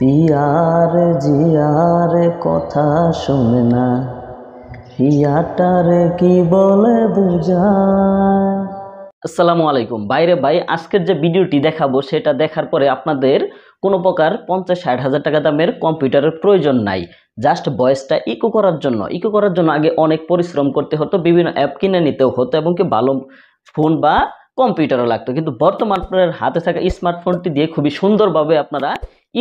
Peer জিয়ার কথা শুনে না, পিয়াটারে কি বলে বুঝায়। আসসালামু আলাইকুম। বাইরে ভাই, আজকের যে ভিডিওটি দেখাবো সেটা দেখার পরে আপনাদের কোনো প্রকার 50-60 হাজার টাকা দামের কম্পিউটারের প্রয়োজন নাই। জাস্ট ভয়েসটা ইকো করার জন্য আগে অনেক পরিশ্রম করতে হতো, বিভিন্ন অ্যাপ কিনে নিতেও হতো এবং কি ভালো ফোন বা কম্পিউটারও লাগতো। কিন্তু বর্তমান আপনার হাতে থাকা স্মার্টফোনটি দিয়ে খুবই সুন্দরভাবে আপনারা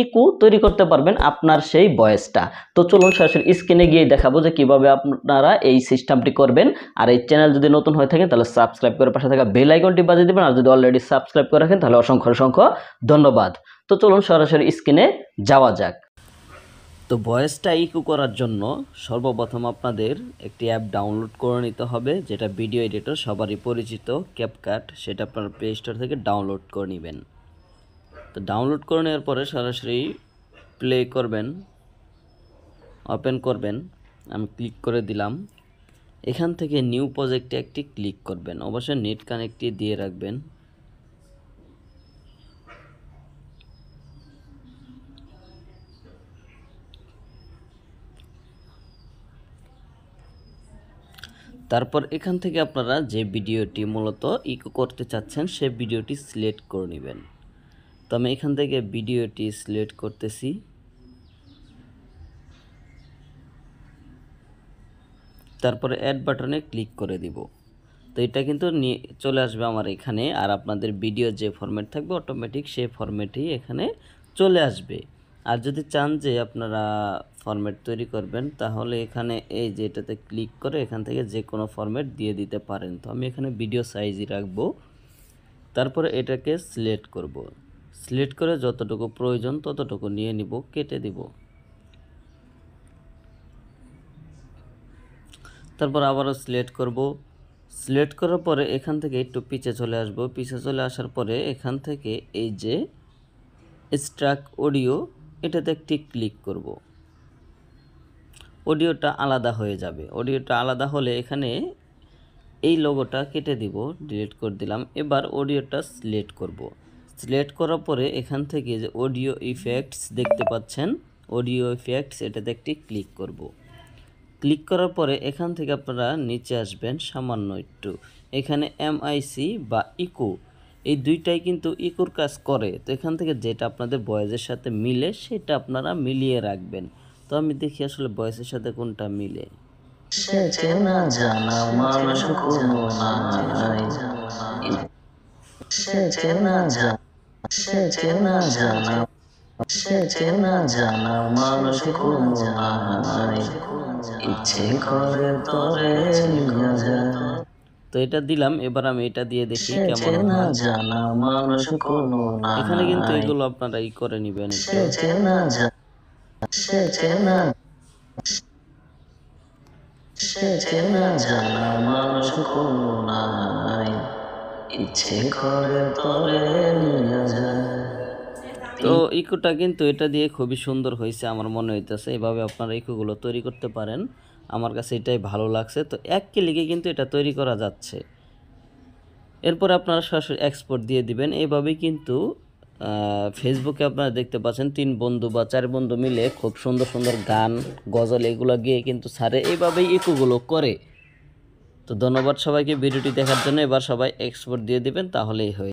ইকো তৈরি করতে পারবেন আপনার সেই ভয়েসটা। তো চলুন সরাসরি স্ক্রিনে গিয়ে দেখাবো যে কিভাবে আপনারা এই সিস্টেমটি করবেন। আর এই চ্যানেল যদি নতুন হয়ে থাকেন তাহলে সাবস্ক্রাইব করে পাশে থাকা বেল আইকনটি বাজিয়ে দিবেন, আর যদি অলরেডি সাবস্ক্রাইব করে রাখেন তাহলে অসংখ্য ধন্যবাদ। তো চলুন সরাসরি স্ক্রিনে যাওয়া যাক। তো ভয়েসটা ইকো করার জন্য সর্বপ্রথম আপনাদের একটি অ্যাপ ডাউনলোড করে নিতে হবে, যেটা ভিডিও এডিটর সবারই পরিচিত ক্যাপকাট। সেটা আপনার প্লে স্টোর থেকে ডাউনলোড করে নেবেন। তো ডাউনলোড করে নেওয়ার পরে সরাসরি প্লে করবেন, ওপেন করবেন। আমি ক্লিক করে দিলাম। এখান থেকে নিউ প্রজেক্টে একটি ক্লিক করবেন, অবশ্যই নেট কানেক্টটি দিয়ে রাখবেন। তারপর এখান থেকে আপনারা যে ভিডিওটি মূলত ইকো করতে চাচ্ছেন সেই ভিডিওটি সিলেক্ট করে নেবেন। তো আমি এখান থেকে ভিডিওটি সিলেক্ট করতেছি। তারপরে অ্যাড বাটনে ক্লিক করে দিব। তো এটা কিন্তু চলে আসবে আমার এখানে, আর আপনাদের ভিডিও যে ফরম্যাট থাকবে অটোমেটিক সেই ফরম্যাটেই এখানে চলে আসবে। আর যদি চান যে আপনারা ফরম্যাট তৈরি করবেন তাহলে এখানে এই যে এটাতে ক্লিক করে এখান থেকে যে কোনো ফরম্যাট দিয়ে দিতে পারেন। তো আমি এখানে ভিডিও সাইজই রাখবো। তারপরে এটাকে সিলেক্ট করব, সিলেক্ট করে যতটুকু প্রয়োজন ততটুকু নিয়ে নিব, কেটে দিব। তারপর আবারও সিলেক্ট করব, সিলেক্ট করার পরে এখান থেকে একটু পিছে চলে আসব। পিছে চলে আসার পরে এখান থেকে এই যে এক্সট্রাক অডিও এটাতে একটি ক্লিক করব। অডিওটা আলাদা হয়ে যাবে। অডিওটা আলাদা হলে এখানে এই লোগোটা কেটে দিব, ডিলিট করে দিলাম। এবার অডিওটা সিলেক্ট করব। সিলেক্ট করার পরে এখান থেকে যে অডিও ইফেক্টস দেখতে পাচ্ছেন, অডিও ইফেক্টস এটাতে একটি ক্লিক করব। ক্লিক করার পরে এখান থেকে আপনারা নিচে আসবেন সামান্য একটু, এখানে এমআইসি বা ইকো এই দুইটাই কিন্তু ইকোর কাজ করে। তো এখান থেকে যেটা আপনাদের ভয়েসের সাথে মিলে সেটা আপনারা মিলিয়ে রাখবেন। তো আমি দেখি আসলে ভয়েসের সাথে কোনটা মিলে। তো এটা দিলাম। এবার আমি এটা দিয়ে দেখি কেমন হয়। এখানে কিন্তু এগুলো আপনারা ই করে নেবেন। তো ইকোটা কিন্তু এটা দিয়ে খুবই সুন্দর হয়েছে আমার মনে হইতেছে। এভাবে আপনারা ইকোগুলো তৈরি করতে পারেন, আমার কাছে এটাই ভালো লাগছে। তো এক ক্লিকে কিন্তু এটা তৈরি করা যাচ্ছে। এরপর আপনারা সরাসরি এক্সপোর্ট দিয়ে দিবেন। এইভাবেই কিন্তু ফেসবুকে আপনারা দেখতে পাচ্ছেন 3 বন্ধু বা 4 বন্ধু মিলে খুব সুন্দর গান গজল এগুলো গিয়ে কিন্তু ছাড়ে, এইভাবেই ইকোগুলো করে। তো ধন্যবাদ সবাইকে ভিডিওটি দেখার জন্য। এবার সবাই এক্সপোর্ট দিয়ে দিবেন, তাহলেই হয়।